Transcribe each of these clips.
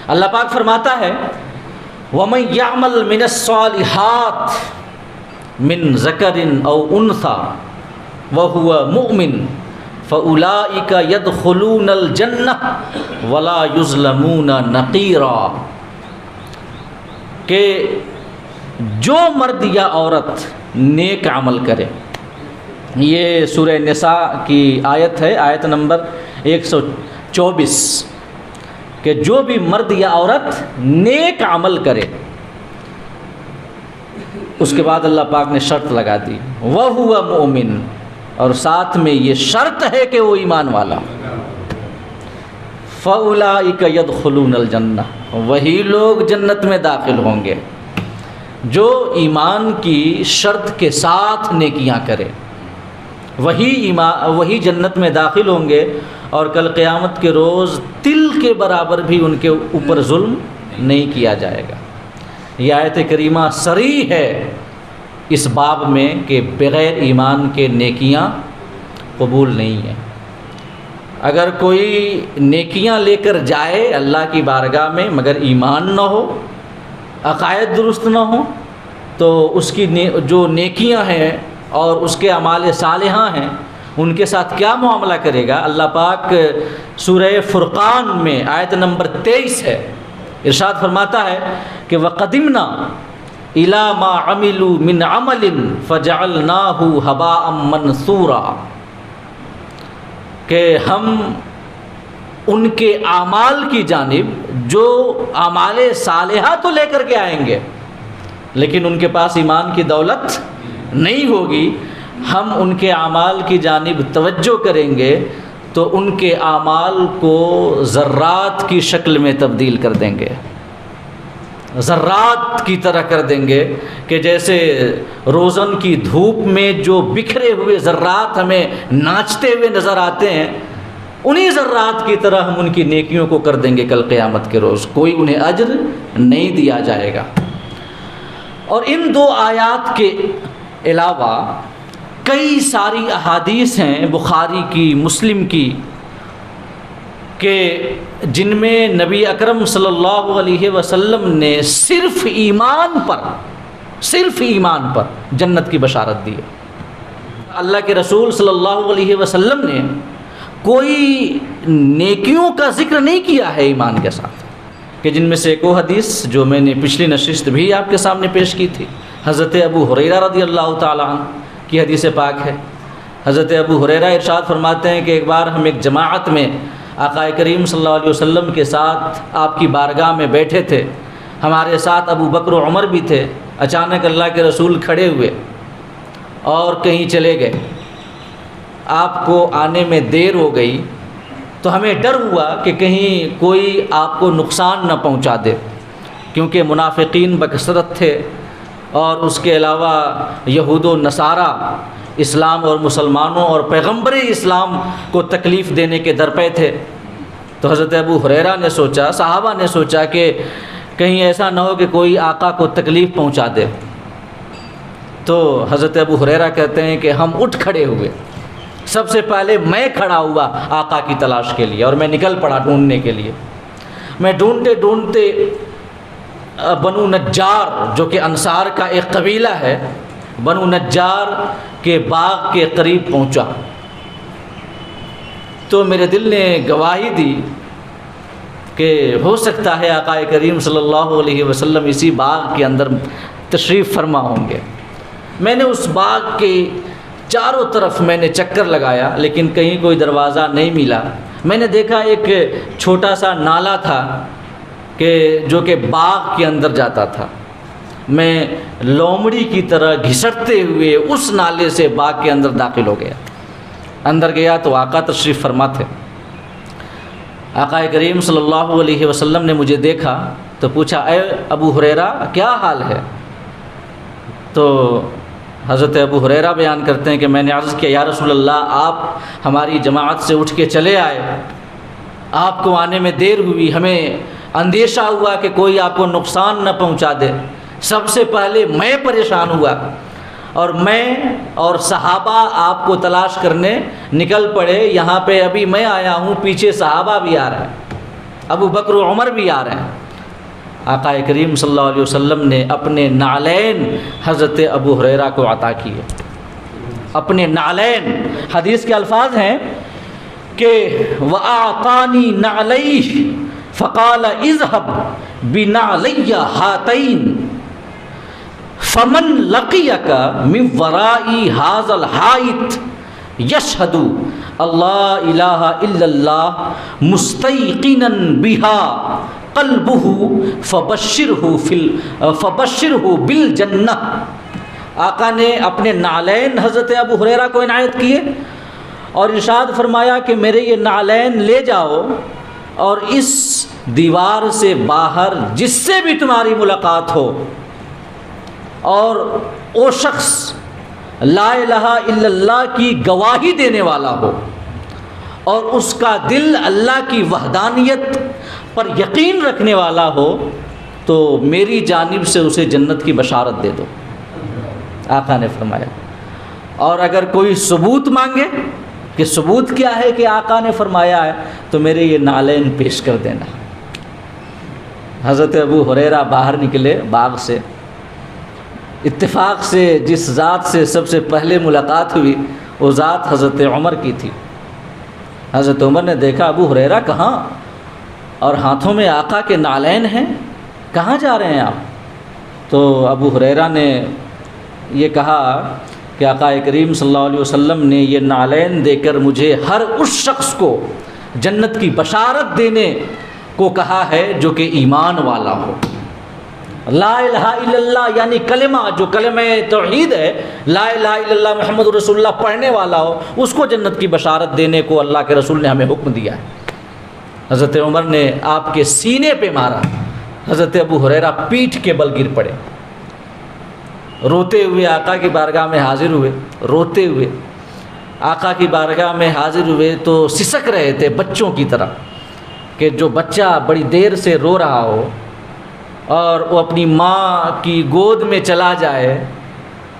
अल्लाह पाक फरमाता है वमन यामल मिनस्सालिहात मिन ज़करिन औ उन्सा व हुवा मुमिन फ़उलाइका यदखुलूनल जन्नह वला युज़लमूना नक़ीरा। कि जो मर्द या औरत नेक अमल करे, ये सूरह निसा की आयत है, आयत नंबर 124, कि जो भी मर्द या औरत नेक अमल करे, उसके बाद अल्लाह पाक ने शर्त लगा दी वह हुआ मोमिन, और साथ में ये शर्त है कि वो ईमान वाला। फ़उलाइका यदखुलूनल जन्नह, वही लोग जन्नत में दाखिल होंगे जो ईमान की शर्त के साथ नेकियां करे, वही जन्नत में दाखिल होंगे। और कल क़यामत के रोज़ तिल के बराबर भी उनके ऊपर जुल्म नहीं किया जाएगा। यह आयत करीमा सरी है इस बाब में कि बग़ैर ईमान के नेकियां कबूल नहीं हैं। अगर कोई नेकियां लेकर जाए अल्लाह की बारगाह में मगर ईमान न हो, अक़ायद दुरुस्त न हो, तो उसकी जो नेकियां हैं और उसके अमाल सालिहा हैं उनके साथ क्या मामला करेगा। अल्लाह पाक सूरह फुरक़ान में आयत नंबर 23 है, इरशाद फरमाता है कि वक़दिमना इला मा अमिलू मिन अमलिन फ़जअलनाहु हबाअम मनसूरा, कि हम उनके आमाल की जानिब जो आमाले सालिहा तो लेकर के आएंगे लेकिन उनके पास ईमान की दौलत नहीं होगी, हम उनके आमाल की जानिब तवज्जो करेंगे तो उनके आमाल को ज़र्रात की शक्ल में तब्दील कर देंगे, ज़र्रात की तरह कर देंगे कि जैसे रोज़न की धूप में जो बिखरे हुए ज़र्रात हमें नाचते हुए नज़र आते हैं, उन्हीं ज़र्रात की तरह हम उनकी नेकियों को कर देंगे कल क़यामत के रोज़, कोई उन्हें अज्र नहीं दिया जाएगा। और इन दो आयात के अलावा कई सारी अहादीस हैं बुखारी की, मुस्लिम की, कि जिनमें नबी अकरम सल्लल्लाहु अलैहि वसल्लम ने सिर्फ़ ईमान पर जन्नत की बशारत दी है। अल्लाह के रसूल सल्लल्लाहु अलैहि वसल्लम ने कोई नेकियों का ज़िक्र नहीं किया है ईमान के साथ, कि जिनमें से एक वो हदीस जो मैंने पिछली नशिस्त भी आपके सामने पेश की थी, हज़रत अबू हुरैरा रज़ियल्लाहु ताला अन्हु की हदीस पाक है। हज़रत अबू हुरैरा इरशाद फरमाते हैं कि एक बार हम एक जमाअत में आक़ाए करीम सल्लल्लाहु अलैहि वसल्लम के साथ आपकी बारगाह में बैठे थे, हमारे साथ अबू बकर और उमर भी थे। अचानक अल्लाह के रसूल खड़े हुए और कहीं चले गए, आपको आने में देर हो गई तो हमें डर हुआ कि कहीं कोई आपको नुकसान न पहुंचा दे, क्योंकि मुनाफिकीन बकसरत थे और उसके अलावा यहूद व नसारा इस्लाम और मुसलमानों और पैगम्बर इस्लाम को तकलीफ़ देने के दर पे थे। तो हज़रत अबू हुरैरा ने सोचा, सहाबा ने सोचा कि कहीं ऐसा ना हो कि कोई आका को तकलीफ़ पहुंचा दे। तो हज़रत अबू हुरैरा कहते हैं कि हम उठ खड़े हुए, सबसे पहले मैं खड़ा हुआ आका की तलाश के लिए और मैं निकल पड़ा ढूंढने के लिए। मैं ढूंढते ढूंढते बनु नज्जार जो कि अंसार का एक कबीला है, बनु नज्जार के बाग के करीब पहुंचा तो मेरे दिल ने गवाही दी कि हो सकता है आक़ाए करीम सल्लल्लाहु अलैहि वसल्लम इसी बाग के अंदर तशरीफ़ फरमा होंगे। मैंने उस बाग के चारों तरफ मैंने चक्कर लगाया लेकिन कहीं कोई दरवाज़ा नहीं मिला। मैंने देखा एक छोटा सा नाला था कि जो कि बाग के अंदर जाता था। मैं लोमड़ी की तरह घिसटते हुए उस नाले से बाग के अंदर दाखिल हो गया। अंदर गया तो आका तशरीफ़ फरमा थे। आका करीम सल्लल्लाहु अलैहि वसल्लम ने मुझे देखा तो पूछा, ए अबू हुरैरा क्या हाल है? तो हज़रत अबू हुरैरा बयान करते हैं कि मैंने अर्ज़ किया, या रसूल अल्लाह, आप हमारी जमात से उठ के चले आए, आपको आने में देर हुई, हमें अंदेशा हुआ कि कोई आपको नुकसान न पहुंचा दे। सबसे पहले मैं परेशान हुआ और मैं और सहाबा आपको तलाश करने निकल पड़े। यहाँ पे अभी मैं आया हूँ, पीछे सहाबा भी आ रहा है। अबू बकर व उमर भी आ रहे हैं। आका करीम सल्लल्लाहु अलैहि वसल्लम ने अपने नालैन हज़रत अबू हुरैरा को अता किए। अपने नालैन, हदीस के अल्फाज हैं कि वआतानी नालैह फ़क़ाल इज़हब बिनालैया हातैन फ़मन लक़ियका मिन वराई हाज़ल हाइत यशहदु अल्लाह इलाहा इल्लल्लाह मुस्तयक़िनन बिहा क़ल्बुहु फ़बश्शिरहु बिल जन्नह। आका ने अपने नालैन हज़रत अबू हुरैरा को इनायत किए और इरशाद फरमाया कि मेरे ये नालैन ले जाओ और इस दीवार से बाहर जिससे भी तुम्हारी मुलाकात हो और वो शख्स ला इलाहा इल्लल्लाह की गवाही देने वाला हो और उसका दिल अल्लाह की वहदानियत पर यकीन रखने वाला हो, तो मेरी जानिब से उसे जन्नत की बशारत दे दो, आका ने फरमाया। और अगर कोई सबूत मांगे कि सबूत क्या है कि आका ने फरमाया है, तो मेरे ये नालैन पेश कर देना। हज़रत अबू हुरैरा बाहर निकले बाग से। इत्तेफाक से जिस ज़ात से सबसे पहले मुलाकात हुई वो ज़ात हज़रत उमर की थी। हज़रत उमर ने देखा अबू हुरैरा कहाँ, और हाथों में आका के नालैन हैं, कहाँ जा रहे हैं आप? तो अबू हुरैरा ने ये कहा कि आका करीम सल्लल्लाहु अलैहि वसल्लम ने ये नालैन देकर मुझे हर उस शख्स को जन्नत की बशारत देने को कहा है जो कि ईमान वाला हो। ला इलाहा इल्लल्लाह यानी कलिमा, जो कलिमा तौहीद है, ला इलाहा इल्लल्लाह मुहम्मदुर रसूलुल्लाह पढ़ने वाला हो, उसको जन्नत की बशारत देने को अल्लाह के रसूल ने हमें हुक्म दिया है। हज़रत उमर ने आपके सीने पे मारा। हज़रत अबू हुरैरा पीठ के बल गिर पड़े, रोते हुए आका की बारगाह में हाजिर हुए। रोते हुए आका की बारगाह में हाजिर हुए तो सिसक रहे थे बच्चों की तरह, कि जो बच्चा बड़ी देर से रो रहा हो और वो अपनी माँ की गोद में चला जाए,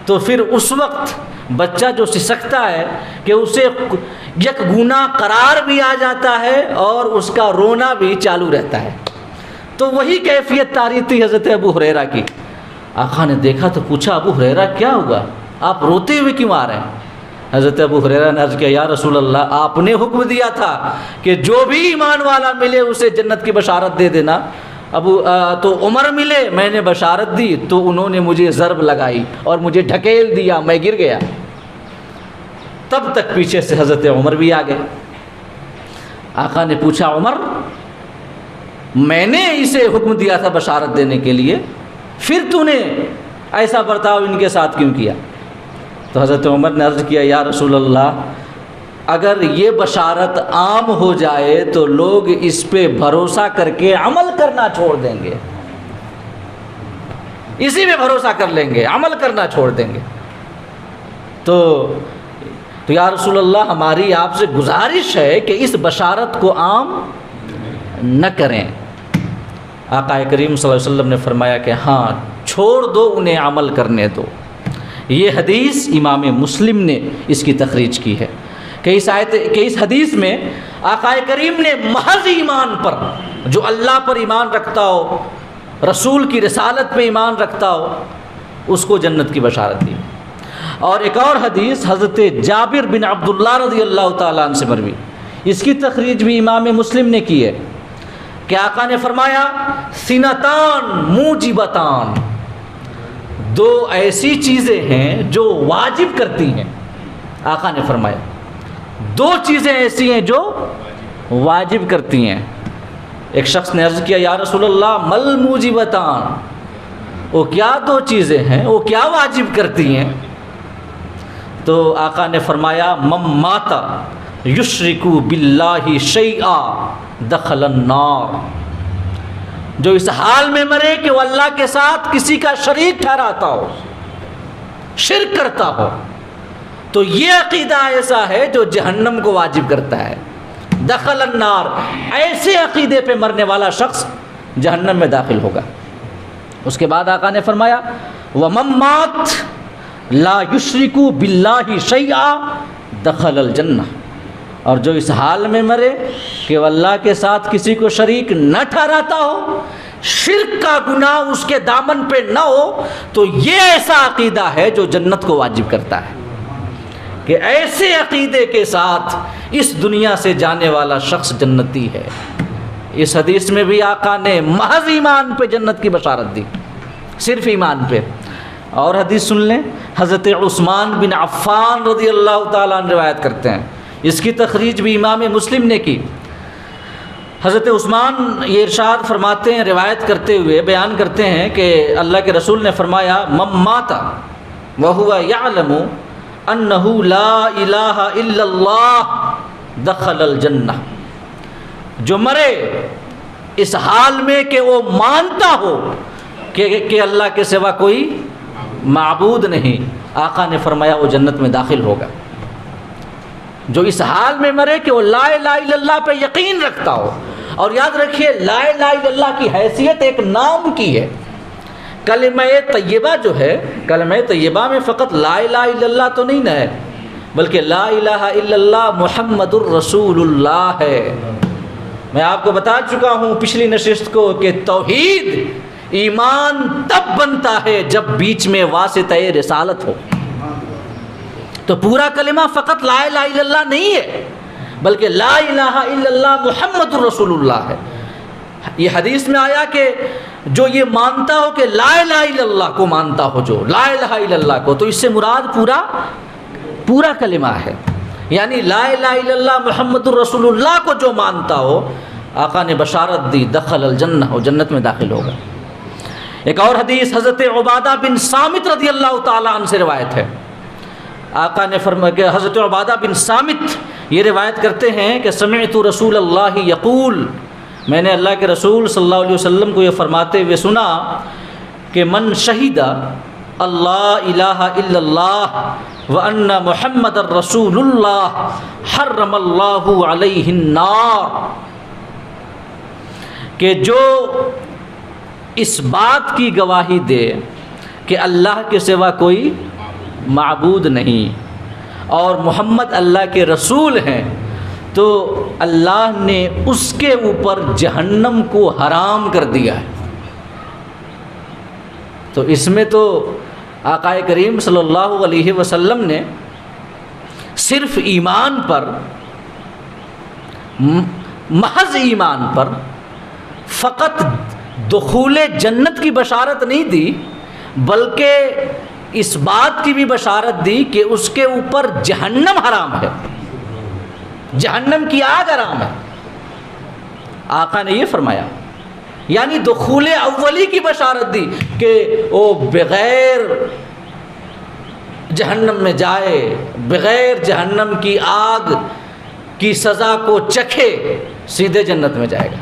तो फिर उस वक्त बच्चा जो सिसकता है कि उसे एक गुनाह करार भी आ जाता है और उसका रोना भी चालू रहता है। तो वही कैफियत तारी थी हज़रत अबू हुरैरा की। आका ने देखा तो पूछा, अबू हुरैरा क्या हुआ, आप रोते हुए क्यों आ रहे हैं? हज़रत अबू हुरैरा ने अर्ज़ किया, या रसूल अल्लाह, आपने हुक्म दिया था कि जो भी ईमान वाला मिले उसे जन्नत की बशारत दे देना। तो उमर मिले, मैंने बशारत दी तो उन्होंने मुझे ज़रब लगाई और मुझे ढकेल दिया, मैं गिर गया। तब तक पीछे से हज़रत उमर भी आ गए। आका ने पूछा, उमर, मैंने इसे हुक्म दिया था बशारत देने के लिए, फिर तूने ऐसा बर्ताव इनके साथ क्यों किया? तो हज़रत उमर ने अर्ज़ किया, या रसूल अल्लाह, अगर ये बशारत आम हो जाए तो लोग इस पे भरोसा करके अमल करना छोड़ देंगे, इसी में भरोसा कर लेंगे, अमल करना छोड़ देंगे। तो या रसूल अल्लाह, हमारी आपसे गुजारिश है कि इस बशारत को आम न करें। आका करीम सल्लल्लाहु अलैहि वसल्लम ने फरमाया कि हाँ, छोड़ दो, उन्हें अमल करने दो। ये हदीस इमाम मुस्लिम ने इसकी तखरीज की है कि इस हदीस में आका करीम ने महज ईमान पर, जो अल्लाह पर ईमान रखता हो, रसूल की रिसालत पे ईमान रखता हो, उसको जन्नत की बशारत दी। और एक और हदीस हज़रत जाबिर बिन अब्दुल्लाह रज़ियल्लाहु ताला अन्हु से मरवी, इसकी तखरीज भी इमाम मुस्लिम ने की है कि आका ने फरमाया, सिनतान मूजिबतान, दो ऐसी चीज़ें हैं जो वाजिब करती हैं। आका ने फरमाया, दो चीज़ें ऐसी हैं जो वाजिब करती हैं। एक शख्स ने अर्ज़ किया, या रसूल अल्लाह, मल मूजिबतान, वो क्या दो चीज़ें हैं, वो क्या वाजिब करती हैं? तो आका ने फरमाया, मम माता युश्रिकु बिल्लाहि शैआ दखलन नार, जो इस हाल में मरे कि वो अल्लाह के साथ किसी का शरीक ठहराता हो, शिर्क करता हो, तो ये अकीदा ऐसा है जो जहन्नम को वाजिब करता है। दखलन नार, ऐसे अकीदे पे मरने वाला शख्स जहन्नम में दाखिल होगा। उसके बाद आका ने फरमाया, व मम्मात ला युश्रिकु बिल्लाहि शैआ दखलल जन्नह, और जो इस हाल में मरे कि वह अल्लाह के साथ किसी को शरीक न ठहराता हो, शिर्क का गुनाह उसके दामन पे न हो, तो ये ऐसा अकीदा है जो जन्नत को वाजिब करता है कि ऐसे अकीदे के साथ इस दुनिया से जाने वाला शख्स जन्नती है। इस हदीस में भी आका ने महज ईमान पे जन्नत की बशारत दी, सिर्फ ईमान पे। और हदीस सुन लें, हज़रत उस्मान बिन अफ़्फ़ान रज़ियल्लाहु ताला अन्हु रिवायत करते हैं, इसकी तखरीज भी इमाम मुस्लिम ने की। हज़रत उस्मान ये इरशाद फरमाते हैं, रिवायत करते हुए बयान करते हैं कि अल्लाह के रसूल ने फरमाया, मम माता व हुवा यअलमु अन्नहु ला इलाहा इल्लल्लाह दखलल जन्नह, जो मरे इस हाल में कि वो मानता हो कि अल्लाह के सिवा कोई माबूद नहीं, आका ने फरमाया वो जन्नत में दाखिल होगा। जो इस हाल में मरे कि वो ला इलाहा इल्लल्लाह पे यकीन रखता हो। और याद रखिए, ला इलाहा इल्लल्लाह की हैसियत एक नाम की है। कलिमा तय्यबा जो है, कलिमा तय्यबा में फ़कत ला इलाहा इल्लल्लाह तो नहीं ना है, बल्कि ला इलाहा इल्लल्लाह मुहम्मदुर रसूलुल्लाह है। मैं आपको बता चुका हूँ पिछली नशिस्त को कि तौहीद ईमान तब बनता है जब बीच में वासिता रिसालत हो। तो पूरा कलिमा फ़कत ला इलाहा इल्लल्लाह नहीं है, बल्कि ला इलाहा इल्लल्लाह मुहम्मदुर रसूलुल्लाह है। ये हदीस में आया कि जो ये मानता हो कि ला इलाहा इल्लल्लाह को मानता हो, जो ला इलाहा इल्लल्लाह को, तो इससे मुराद पूरा कलिमा है। यानी ला इलाहा इल्लल्लाह मुहम्मदुर रसूलुल्लाह को जो मानता हो, आका ने बशारत दी दखलल जन्नह, वो जन्नत में दाखिल होगा। एक और हदीस हज़रत उबादा बिन सामित रज़ियल्लाहु ताला अन्हु से रिवायत है। आका ने फरमाया कि हज़रत उबादा बिन सामित ये रिवायत करते हैं कि समिअतु रसूलल्लाह यक़ूल, मैंने अल्लाह के रसूल सल्लल्लाहु अलैहि वसल्लम को ये फरमाते हुए सुना कि मन शहीदा अल्लाह इलाहा इल्लल्लाह व अन्ना मुहम्मदर रसूलुल्लाह हर्रमल्लाहु अलैहिन नार, कि जो इस बात की गवाही दे कि अल्लाह के सिवा कोई माबूद नहीं और मोहम्मद अल्लाह के रसूल हैं, तो अल्लाह ने उसके ऊपर जहन्नम को हराम कर दिया है। तो इसमें तो आकाए करीम सल्लल्लाहु अलैहि वसल्लम ने सिर्फ ईमान पर, महज ईमान पर फ़कत दुखूले जन्नत की बशारत नहीं दी, बल्कि इस बात की भी बशारत दी कि उसके ऊपर जहन्नम हराम है, जहन्नम की आग हराम है। आका ने ये फरमाया, यानी दुखूले अव्वली की बशारत दी कि वो बग़ैर जहन्नम में जाए, बग़ैर जहन्नम की आग की सज़ा को चखे, सीधे जन्नत में जाएगा।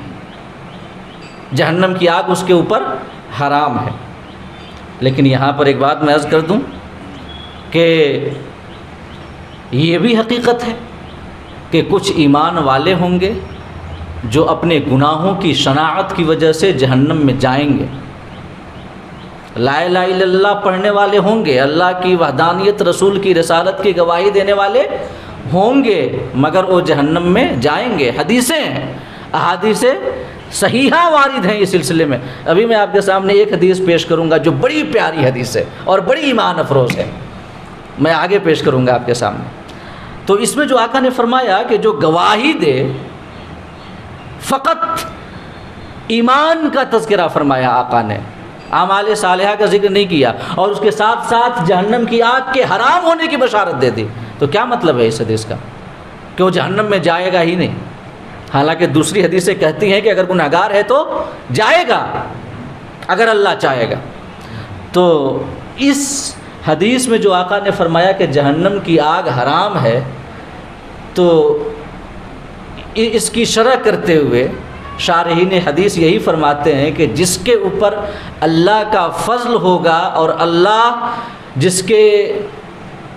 जहन्नम की आग उसके ऊपर हराम है। लेकिन यहाँ पर एक बात मैं अर्ज़ कर दूँ कि ये भी हकीकत है कि कुछ ईमान वाले होंगे जो अपने गुनाहों की शनाअत की वजह से जहन्नम में जाएंगे। ला इलाहा इल्लल्लाह पढ़ने वाले होंगे, अल्लाह की वहदानियत, रसूल की रिसालत की गवाही देने वाले होंगे, मगर वो जहन्नम में जाएंगे। हदीसें हैं, अहादीसें सहीहा वारिद हैं इस सिलसिले में। अभी मैं आपके सामने एक हदीस पेश करूंगा जो बड़ी प्यारी हदीस है और बड़ी ईमान अफरोज़ है, मैं आगे पेश करूंगा आपके सामने। तो इसमें जो आका ने फरमाया कि जो गवाही दे, फ़कत ईमान का तज़किरा फरमाया आका ने, आमाल सालिहा का जिक्र नहीं किया, और उसके साथ साथ जहन्नम की आग के हराम होने की बशारत दे दी। तो क्या मतलब है इस हदीस का कि वो जहन्नम में जाएगा ही नहीं। हालांकि दूसरी हदीसें कहती हैं कि अगर गुनहगार है तो जाएगा, अगर अल्लाह चाहेगा। तो इस हदीस में जो आका ने फरमाया कि जहन्नम की आग हराम है, तो इसकी शरह करते हुए शारहीन हदीस यही फरमाते हैं कि जिसके ऊपर अल्लाह का फ़ज़ल होगा और अल्लाह जिसके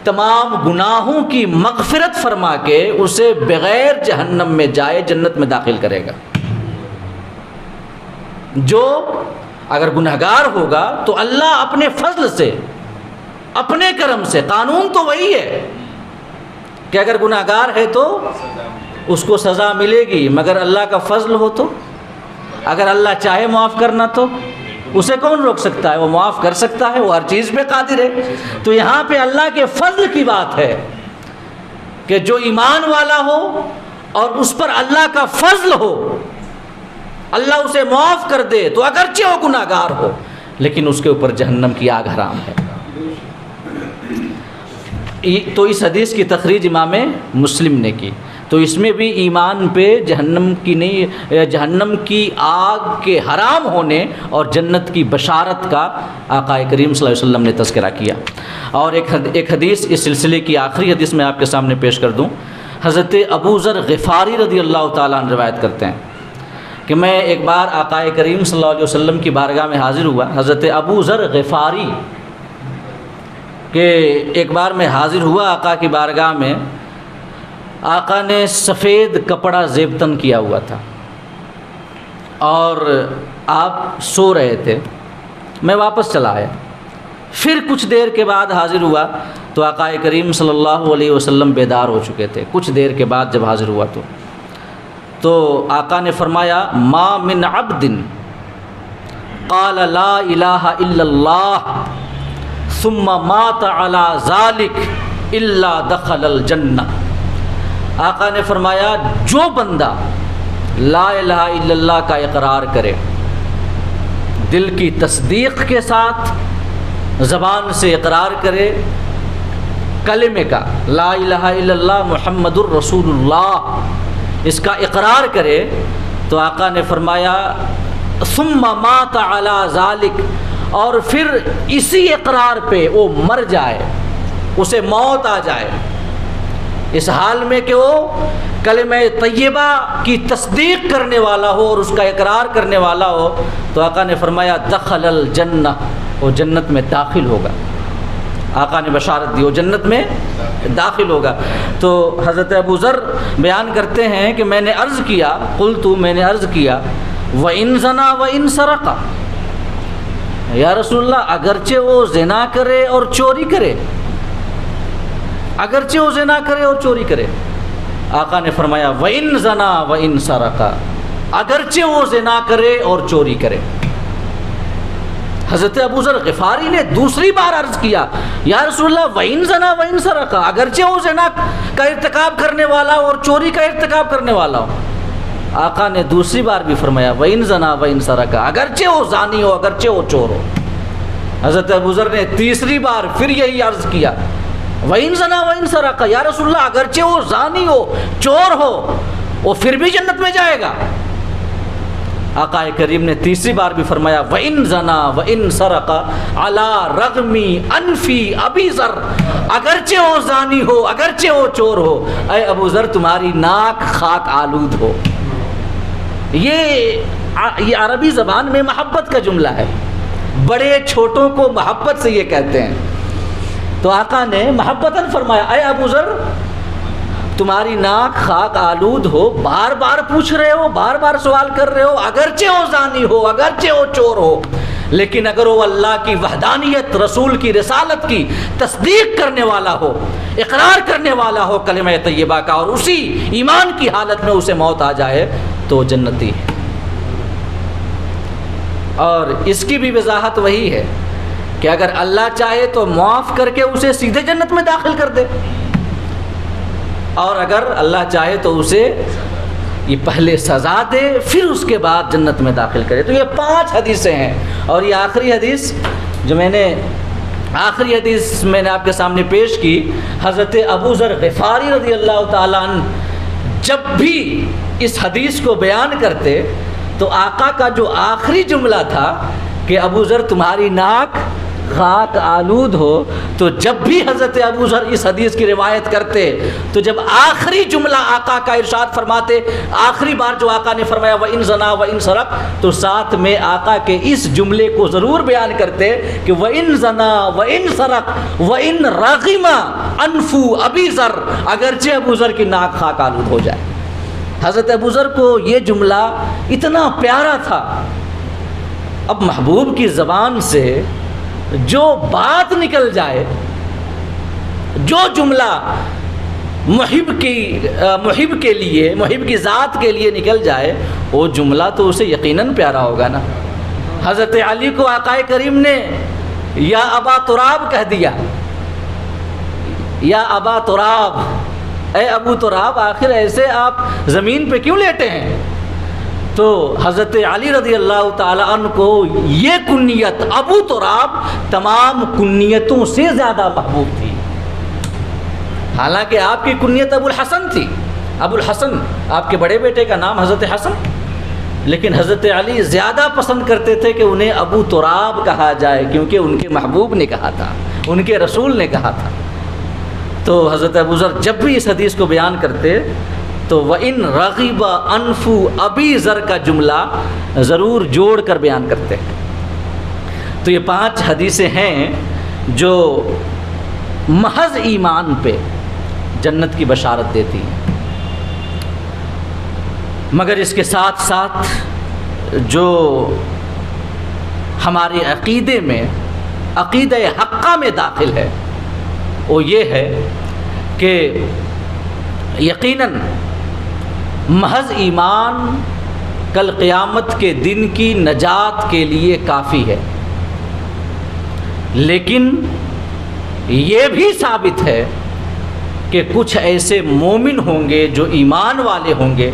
तमाम गुनाहों की मग़फ़िरत फरमा के उसे बग़ैर जहन्नम में जाए जन्नत में दाखिल करेगा। जो अगर गुनहगार होगा तो अल्लाह अपने फ़ज़ल से, अपने करम से, कानून तो वही है कि अगर गुनहगार है तो उसको सज़ा मिलेगी, मगर अल्लाह का फ़ज़ल हो तो, अगर अल्लाह चाहे माफ़ करना तो उसे कौन रोक सकता है? वो माफ़ कर सकता है, वो हर चीज़ पे कादिर है। तो यहाँ पे अल्लाह के फ़ज़ल की बात है कि जो ईमान वाला हो और उस पर अल्लाह का फ़ज़ल हो, अल्लाह उसे माफ़ कर दे तो अगरचे वो गुनाहगार हो, लेकिन उसके ऊपर जहन्नम की आग हराम है। तो इस हदीस की तखरीज इमाम मुस्लिम ने की। तो इसमें भी ईमान पे जहन्नम की नहीं, जहन्नम की आग के हराम होने और जन्नत की बशारत का आक़ा करीम सल्लल्लाहु अलैहि वसल्लम ने तज़किरा किया। और एक हदीस इस सिलसिले की आखिरी हदीस मैं आपके सामने पेश कर दूँ। हज़रत अबू ज़र ग़िफ़ारी रज़ी अल्लाह ताला अन्हु रिवायत करते हैं कि मैं एक बार आक़ा करीम सल्लल्लाहु अलैहि वसल्लम की बारगाह में हाज़िर हुआ। हज़रत अबू ज़र ग़िफ़ारी के एक बार मैं हाज़िर हुआ आक़ा की बारगाह में। आक़ा ने सफ़ेद कपड़ा ज़ेबतन किया हुआ था और आप सो रहे थे। मैं वापस चला आया। फिर कुछ देर के बाद हाज़िर हुआ तो आक़ा करीम सल्लल्लाहु अलैहि वसल्लम बेदार हो चुके थे। कुछ देर के बाद जब हाज़िर हुआ तो आक़ा ने फ़रमाया, मा मिन अब्दिन क़ाल ला इलाहा इल्लल्लाह सुम्मा मात अला ज़ालिक इल्ला दखलल जन्नह। आक़ा ने फ़रमाया, जो बंदा ला इलाहा इल्लल्लाह का इक़रार करे, दिल की तस्दीक़ के साथ ज़बान से इक़रार करे कलिमे का, ला इलाहा इल्लल्लाह मुहम्मदुर रसूलुल्लाह, इसका इक़रार करे, तो आक़ा ने फ़रमाया सुम्मा मात अला ज़ालिक, और फिर इसी इक़रार पे वो मर जाए, उसे मौत आ जाए इस हाल में कि वो कलिमे तय्यबा की तस्दीक़ करने वाला हो और उसका इक़रार करने वाला हो, तो आक़ा ने फ़रमाया दखलल जन्नह, वो जन्नत में दाखिल होगा। आक़ा ने बशारत दी वो जन्नत में दाखिल होगा। तो हज़रत अबू ज़र बयान करते हैं कि मैंने अर्ज़ किया, क़ुल्तु, मैंने अर्ज़ किया, व इन ज़ना व इन सरक़ा, या रसूलल्लाह अगरचे वो ज़िना करे और चोरी करे, अगरचे वो ज़िना करे और चोरी करे। आक़ा ने फ़रमाया व इन ज़ना व इन सरक़ा, अगरचे वो ज़िना करे और चोरी करे। हज़रत अबू ज़र ग़िफ़ारी ने दूसरी बार अर्ज़ किया, या रसूलल्लाह व इन ज़ना व इन सरक़ा, अगरचे वो ज़िना का इर्तिकाब करने वाला और चोरी का इर्तिकाब करने वाला हो। आक़ा ने दूसरी बार भी फरमाया व इन ज़ना व इन सरक़ा, अगरचे वो ज़ानी हो, अगरचे वो चोर हो। हज़रत अबू ज़र ने तीसरी बार फिर यही अर्ज़ किया, व इन ज़ना व इन सरक़ा, या रसूलल्लाह अगरचे वो ज़ानी हो, चोर हो, वो फिर भी जन्नत में जाएगा। आक़ा करीम ने तीसरी बार भी फरमाया व इन ज़ना व इन सरक़ा अला रग़मी अनफ़ी अबी ज़र, अगरचे वो ज़ानी हो, अगरचे वो चोर हो, अय अबू ज़र तुम्हारी नाक खाक आलूद हो। ये अरबी ज़बान में मोहब्बत का जुमला है, बड़े छोटों को मोहब्बत से ये कहते हैं। तो आक़ा ने मोहब्बतन फरमाया, अय अबू ज़र तुम्हारी नाक खाक आलूद हो, बार बार पूछ रहे हो, बार बार सवाल कर रहे हो, अगरचे वो ज़ानी हो, अगरचे वो चोर हो, लेकिन अगर वो अल्लाह की वहदानियत, रसूल की रिसालत की तस्दीक करने वाला हो, इकरार करने वाला हो कलिमा तय्यबा का, और उसी ईमान की हालत में उसे मौत आ जाए तो जन्नती है। और इसकी भी वजाहत वही है कि अगर अल्लाह चाहे तो माफ़ करके उसे सीधे जन्नत में दाखिल कर दे, और अगर अल्लाह चाहे तो उसे ये पहले सज़ा दे फिर उसके बाद जन्नत में दाखिल करे। तो ये 5 हदीसें हैं। और ये आखिरी हदीस जो मैंने आपके सामने पेश की, हज़रत अबू ज़र ग़िफ़ारी रज़ी अल्लाह ताला अन्हु जब भी इस हदीस को बयान करते तो आका का जो आखिरी जुमला था कि अबू ज़र तुम्हारी नाक खाक आलूद हो, तो जब भी हज़रत अबू ज़र इस हदीस की रिवायत करते तो जब आखिरी जुमला आका का इरशाद फरमाते, आखिरी बार जो आका ने फरमाया व इन ज़ना व इन सरक़, तो साथ में आका के इस जुमले को ज़रूर बयान करते कि व इन ज़ना व इन सरक़ व इन रग़िमा अनफ़ू अबी ज़र, अगरचे अबू ज़र की नाक खाक आलूद हो जाए। हज़रत अबू ज़र को ये जुमला इतना प्यारा था। अब महबूब की ज़बान से जो बात निकल जाए, जो जुमला मुहिब के लिए, मुहिब की ज़ात के लिए निकल जाए, वो जुमला तो उसे यकीनन प्यारा होगा ना। हज़रत अली को आक़ाए करीम ने या अबा तुराब कह दिया, या अबा तुराब, ए अबू तुराब, आखिर ऐसे आप ज़मीन पे क्यों लेटे हैं? तो हज़रत अली रज़ी अल्लाह ताला अन्हु को ये कुन्नियत अबू तुराब तमाम कुन्नियतों से ज़्यादा महबूब थी। हालांकि आपकी कुन्नियत अबुल हसन थी, अबुल हसन आपके बड़े बेटे का नाम हज़रत हसन, लेकिन हज़रत अली ज़्यादा पसंद करते थे कि उन्हें अबू तुराब कहा जाए, क्योंकि उनके महबूब ने कहा था, उनके रसूल ने कहा था। तो हज़रत अबू ज़र जब भी इस हदीस को बयान करते तो व इन रग़िबा अनफु अबी ज़र का जुमला ज़रूर जोड़ कर बयान करते हैं। तो ये 5 हदीसें हैं जो महज़ ईमान पे जन्नत की बशारत देती हैं। मगर इसके साथ साथ जो हमारे अक़ीदे में, अक़ीदे हक़्क़ा में दाखिल है, वो ये है कि यकीनन महज़ ईमान कल क़यामत के दिन की नजात के लिए काफ़ी है, लेकिन ये भी साबित है कि कुछ ऐसे मोमिन होंगे जो ईमान वाले होंगे,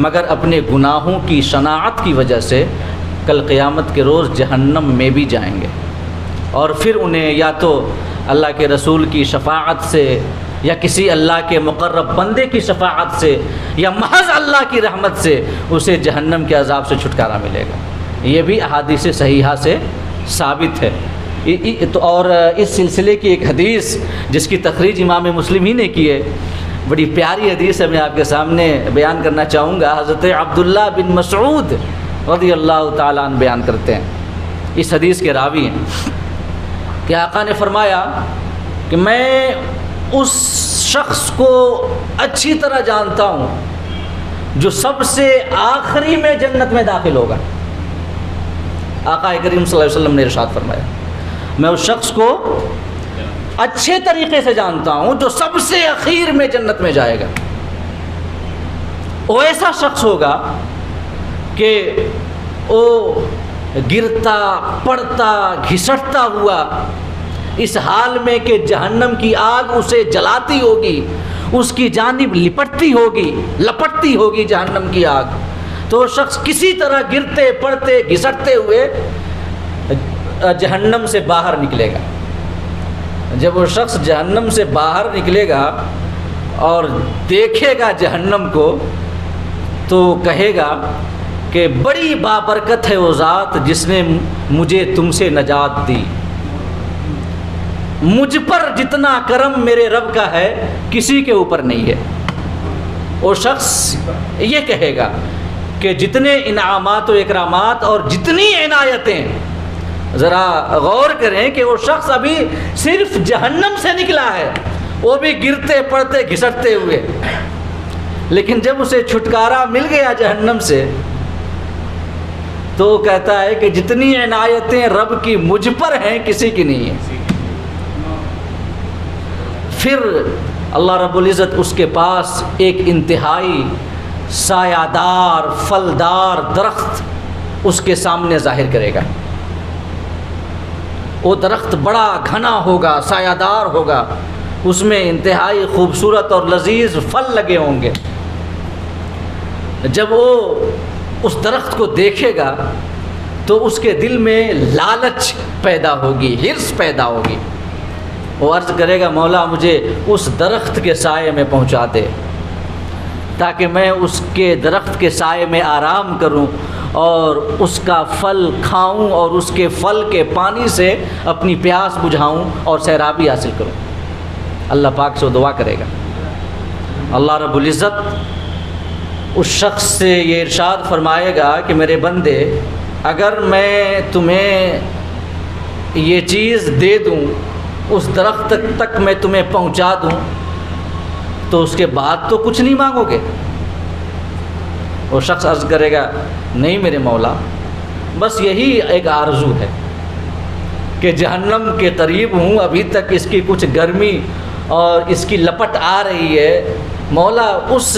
मगर अपने गुनाहों की शनाअत की वजह से कल क़यामत के रोज़ जहन्नम में भी जाएंगे, और फिर उन्हें या तो अल्लाह के रसूल की शफ़ाअत से, या किसी अल्लाह के मुक़र्रब बंदे की शफ़ाअत से, या महज़ अल्लाह की रहमत से उसे जहन्नम के अज़ाब से छुटकारा मिलेगा। ये भी अहादीस सहीहा से साबित है। तो और इस सिलसिले की एक हदीस जिसकी तखरीज इमाम मुस्लिम ही ने की है, बड़ी प्यारी हदीस है, मैं आपके सामने बयान करना चाहूँगा। हज़रत अब्दुल्लाह बिन मसऊद रज़ियल्लाहु ताला अन्हु बयान करते हैं, इस हदीस के रावी हैं कि आका ने फरमाया कि मैं उस शख्स को अच्छी तरह जानता हूँ जो सबसे आखिरी में जन्नत में दाखिल होगा। आका करीम सल्लल्लाहु अलैहि वसल्लम ने इरशाद फरमाया, मैं उस शख्स को अच्छे तरीक़े से जानता हूँ जो सबसे आखिर में जन्नत में जाएगा। वो ऐसा शख्स होगा कि वो गिरता पड़ता घिसटता हुआ इस हाल में कि जहन्नम की आग उसे जलाती होगी, उसकी जानिब लपटती होगी जहन्नम की आग। तो शख्स किसी तरह गिरते पड़ते घिसटते हुए जहन्नम से बाहर निकलेगा। जब वो शख्स जहन्नम से बाहर निकलेगा और देखेगा जहन्नम को, तो कहेगा कि बड़ी बाबरकत है वो ज़ात जिसने मुझे तुमसे नजात दी। मुझ पर जितना करम मेरे रब का है किसी के ऊपर नहीं है। वो शख्स ये कहेगा कि जितने इनामात व इकरामात और जितनी इनायतें, ज़रा गौर करें कि वो शख्स अभी सिर्फ जहन्नम से निकला है, वो भी गिरते पड़ते घिसटते हुए, लेकिन जब उसे छुटकारा मिल गया जहन्नम से तो कहता है कि जितनी इनायतें रब की मुझ पर हैं किसी की नहीं है। फिर अल्लाह रब्बुल इज़्ज़त उसके पास एक इंतहाई सायादार फलदार दरख्त उसके सामने ज़ाहिर करेगा। वो दरख्त बड़ा घना होगा, सायादार होगा, उसमें इंतहाई खूबसूरत और लजीज फल लगे होंगे। जब वो उस दरख्त को देखेगा तो उसके दिल में लालच पैदा होगी, हिर्स पैदा होगी। वो अर्ज़ करेगा, मौला मुझे उस दरख्त के साए में पहुंचा दे ताकि मैं उसके दरख्त के साए में आराम करूं और उसका फल खाऊं और उसके फल के पानी से अपनी प्यास बुझाऊं और सैराबी हासिल करूं। अल्लाह पाक से दुआ करेगा। अल्लाह रब्बुल इज़्ज़त उस शख्स से ये इरशाद फरमाएगा कि मेरे बंदे, अगर मैं तुम्हें ये चीज़ दे दूं, उस दरख्त तक मैं तुम्हें पहुंचा दूं, तो उसके बाद तो कुछ नहीं मांगोगे। वो शख्स अर्ज़ करेगा, नहीं मेरे मौला, बस यही एक आरज़ू है कि जहन्नम के करीब हूँ, अभी तक इसकी कुछ गर्मी और इसकी लपट आ रही है, मौला उस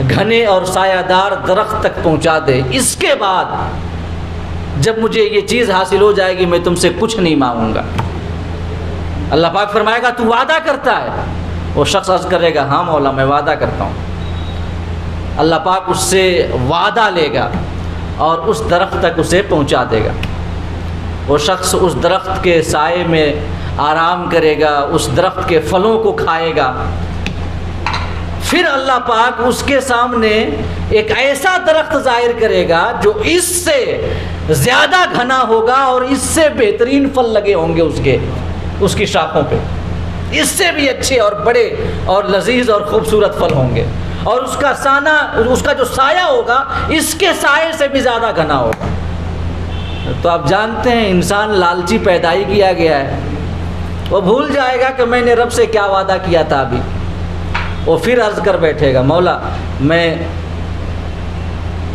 घने और सायादार दरख्त तक पहुंचा दे। इसके बाद जब मुझे ये चीज़ हासिल हो जाएगी मैं तुमसे कुछ नहीं मांगूंगा। अल्लाह पाक फरमाएगा तू वादा करता है? वो शख्स अर्ज़ करेगा हाँ मौला मैं वादा करता हूँ। अल्लाह पाक उससे वादा लेगा और उस दरख्त तक उसे पहुँचा देगा। वो शख्स उस दरख्त के साए में आराम करेगा, उस दरख्त के फलों को खाएगा। फिर अल्लाह पाक उसके सामने एक ऐसा दरख्त ज़ाहिर करेगा जो इससे ज़्यादा घना होगा और इससे बेहतरीन फल लगे होंगे उसकी शाखों पे, इससे भी अच्छे और बड़े और लजीज और ख़ूबसूरत फल होंगे, और उसका जो साया होगा इसके साये से भी ज़्यादा घना होगा। तो आप जानते हैं इंसान लालची पैदा ही किया गया है। वो भूल जाएगा कि मैंने रब से क्या वादा किया था अभी। वो फिर अर्ज़ कर बैठेगा मौला मैं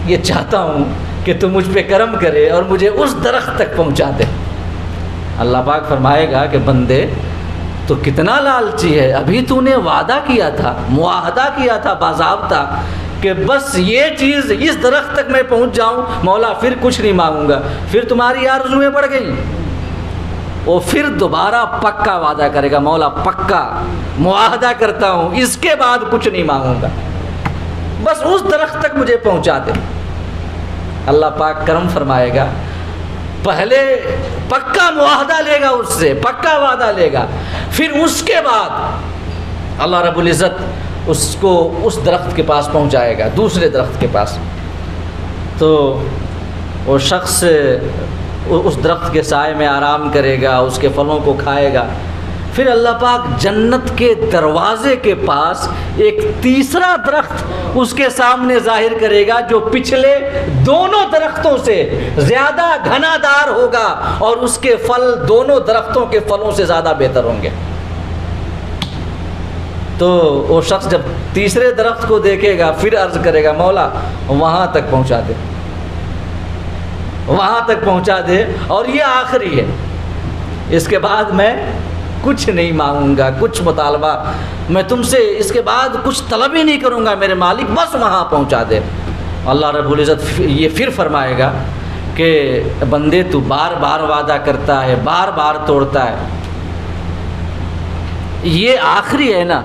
ये चाहता हूँ कि तू मुझ पे करम करे और मुझे उस दरख्त तक पहुँचा दे। अल्लाह पाक फरमाएगा कि बंदे तो कितना लालची है, अभी तूने वादा किया था, मुआहदा किया था बाज़ाब्ता कि बस ये चीज़ इस दरख्त तक मैं पहुंच जाऊं मौला फिर कुछ नहीं मांगूंगा। फिर तुम्हारी आरज़ुएं बढ़ गई, वो फिर दोबारा पक्का वादा करेगा मौला पक्का मुआहदा करता हूं इसके बाद कुछ नहीं मांगूंगा, बस उस दरख्त तक मुझे पहुंचा दे। अल्लाह पाक करम फरमाएगा, पहले पक्का मुआहदा लेगा उससे, पक्का वादा लेगा, फिर उसके बाद अल्लाह रब्बुल इज़्ज़त उसको उस दरख्त के पास पहुंचाएगा, दूसरे दरख्त के पास। तो वो शख्स उस दरख्त के साए में आराम करेगा, उसके फलों को खाएगा। फिर अल्लाह पाक जन्नत के दरवाज़े के पास एक तीसरा दरख्त उसके सामने ज़ाहिर करेगा जो पिछले दोनों दरख्तों से ज़्यादा घनादार होगा और उसके फल दोनों दरख्तों के फलों से ज़्यादा बेहतर होंगे। तो वो शख्स जब तीसरे दरख्त को देखेगा फिर अर्ज़ करेगा मौला वहाँ तक पहुँचा दे, वहाँ तक पहुँचा दे और ये आखिरी है, इसके बाद मैं कुछ नहीं मांगूंगा, कुछ मुतालबा मैं तुमसे इसके बाद कुछ तलब ही नहीं करूंगा मेरे मालिक, बस वहाँ पहुँचा दे। अल्लाह रब्बुल इज़्ज़त ये फिर फरमाएगा कि बंदे तू बार बार वादा करता है, बार बार तोड़ता है, ये आखिरी है ना,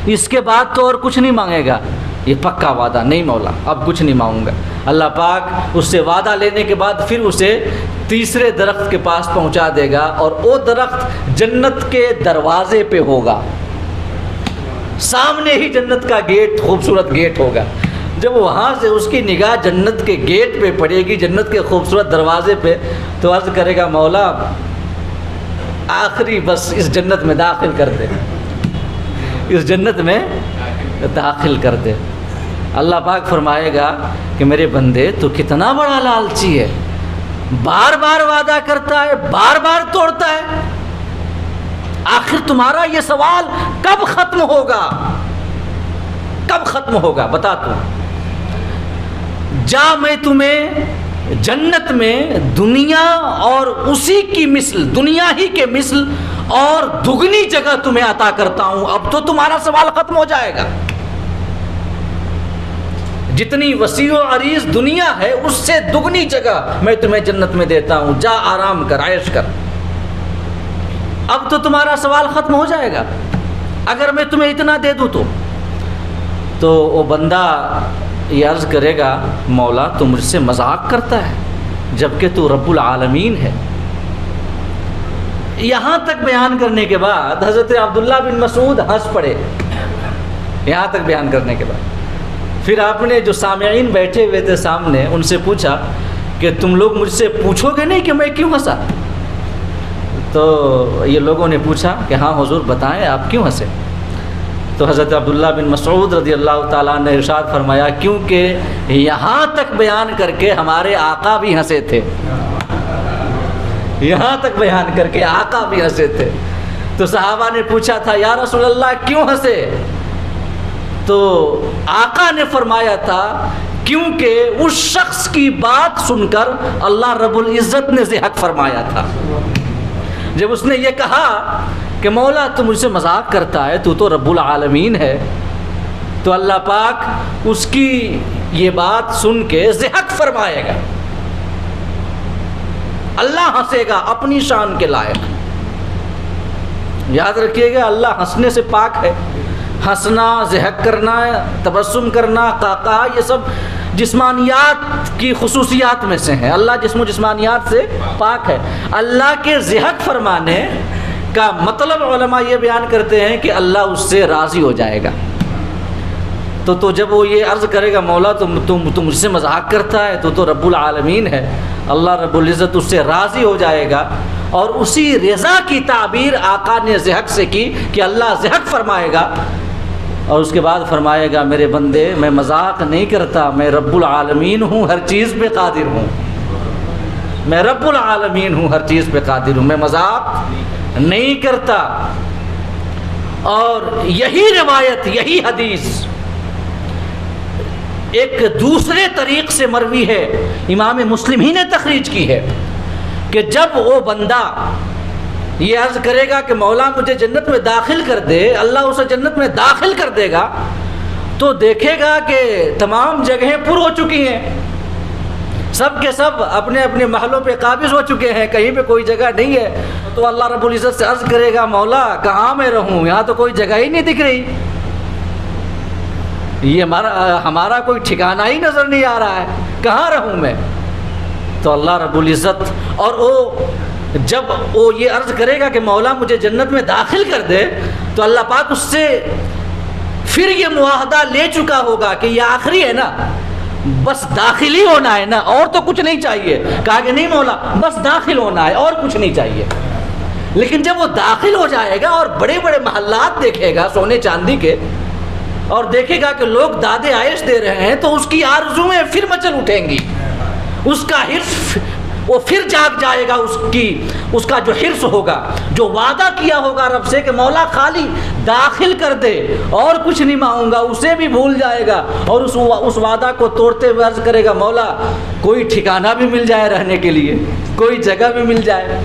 इसके बाद तो और कुछ नहीं मांगेगा, ये पक्का वादा नहीं मौला अब कुछ नहीं मांगूंगा। अल्लाह पाक उससे वादा लेने के बाद फिर उसे तीसरे दरख्त के पास पहुंचा देगा और वो दरख्त जन्नत के दरवाज़े पे होगा, सामने ही जन्नत का गेट, खूबसूरत गेट होगा। जब वहाँ से उसकी निगाह जन्नत के गेट पे पड़ेगी, जन्नत के खूबसूरत दरवाज़े पे, तो अर्ज़ करेगा मौला आखिरी बस इस जन्नत में दाखिल कर दे, इस जन्नत में दाखिल कर दे। अल्लाह पाक फरमाएगा कि मेरे बंदे तो कितना बड़ा लालची है, बार बार वादा करता है, बार बार तोड़ता है, आखिर तुम्हारा ये सवाल कब ख़त्म होगा, कब ख़त्म होगा बता तू। जा मैं तुम्हें जन्नत में दुनिया और उसी की मिस्ल, दुनिया ही के मिस्ल और दुगनी जगह तुम्हें अता करता हूं, अब तो तुम्हारा सवाल ख़त्म हो जाएगा। जितनी वसी व अरीज़ दुनिया है उससे दुगनी जगह मैं तुम्हें जन्नत में देता हूँ, जा आराम कर, आयश कर, अब तो तुम्हारा सवाल ख़त्म हो जाएगा अगर मैं तुम्हें इतना दे दूँ तो वो बंदा ये अर्ज़ करेगा मौला तू मुझसे मजाक करता है जबकि तू रब्बुल आलमीन है। यहाँ तक बयान करने के बाद हज़रत अब्दुल्ला बिन मसूद हंस पड़े। यहाँ तक बयान करने के बाद फिर आपने जो सामईन बैठे हुए थे सामने उनसे पूछा कि तुम लोग मुझसे पूछोगे नहीं कि मैं क्यों हंसा? तो ये लोगों ने पूछा कि हाँ हुजूर बताएं आप क्यों हंसे? तो हज़रत अब्दुल्ला बिन मसूद रज़ियल्लाहु ताला ने इरशाद फरमाया क्योंकि यहाँ तक बयान करके हमारे आका भी हंसे थे, यहाँ तक बयान करके आका भी हंसे थे। तो सहाबा ने पूछा था या रसूल अल्लाह क्यों हंसे? तो आका ने फरमाया था क्योंकि उस शख्स की बात सुनकर अल्लाह रब्बुल इज़्ज़त ने ज़िहक फरमाया था। जब उसने ये कहा कि मौला तू मुझसे मजाक करता है, तू तो रब्बुल आलमीन है। तो अल्लाह पाक उसकी ये बात सुन के ज़िहक फरमाएगा, अल्लाह हंसेगा अपनी शान के लायक। याद रखिएगा, अल्लाह हंसने से पाक है। हंसना, ज़िहक करना, तबस्सुम करना, काका, ये सब जिस्मानियात की खुसूसियात में से हैं। अल्लाह जिस्मानियात से पाक है। अल्लाह के ज़िहक फरमाने का मतलब उलमा ये बयान करते हैं कि अल्लाह उससे राज़ी हो जाएगा। तो जब वो ये अर्ज़ करेगा, मौला तुम मुझसे मजाक करता है, तो रब्बुल आलमीन है, अल्लाह रब्बुल इज़्ज़त उससे राज़ी हो जाएगा। और उसी रज़ा की ताबीर आका ने ज़िहक से की कि अल्लाह ज़िहक फरमाएगा और उसके बाद फरमाएगा, मेरे बंदे मैं मजाक नहीं करता, मैं रब्बुल आलमीन हूँ, हर चीज़ पे कादिर हूँ। मैं रब्बुल आलमीन हूँ, हर चीज़ पे कादिर हूँ, मैं मजाक नहीं करता। और यही रिवायत, यही हदीस एक दूसरे तरीक़ से मरवी है, इमाम मुस्लिम ही ने तखरीज की है कि जब वो बंदा ये अर्ज़ करेगा कि मौला मुझे जन्नत में दाखिल कर दे, अल्लाह उसे जन्नत में दाखिल कर देगा, तो देखेगा कि तमाम जगहें पुर हो चुकी हैं, सब के सब अपने अपने महलों पे काबिज़ हो चुके हैं, कहीं पे कोई जगह नहीं है। तो अल्लाह रब्बुल इज़्ज़त से अर्ज़ करेगा, मौला कहाँ मैं रहूँ, यहाँ तो कोई जगह ही नहीं दिख रही, ये हमारा कोई ठिकाना ही नज़र नहीं आ रहा है, कहाँ रहूँ मैं। तो अल्लाह रब्बुल इज़्ज़त, और वो जब वो ये अर्ज़ करेगा कि मौला मुझे जन्नत में दाखिल कर दे, तो अल्लाह पाक उससे फिर ये मुआहदा ले चुका होगा कि ये आखिरी है ना, बस दाखिल ही होना है ना, और तो कुछ नहीं चाहिए। कहा कि नहीं मौला, बस दाखिल होना है, और कुछ नहीं चाहिए। लेकिन जब वो दाखिल हो जाएगा और बड़े बड़े महल्लात देखेगा सोने चांदी के, और देखेगा कि लोग दादे आयश दे रहे हैं, तो उसकी आरज़ुएं फिर मचल उठेंगी, उसका हिर्स वो फिर जाग जाएगा, उसका जो हिर्स होगा, जो वादा किया होगा रब से कि मौला खाली दाखिल कर दे और कुछ नहीं मांगूंगा, उसे भी भूल जाएगा। और उस वादा को तोड़ते हुए अर्ज़ करेगा, मौला कोई ठिकाना भी मिल जाए रहने के लिए, कोई जगह भी मिल जाए,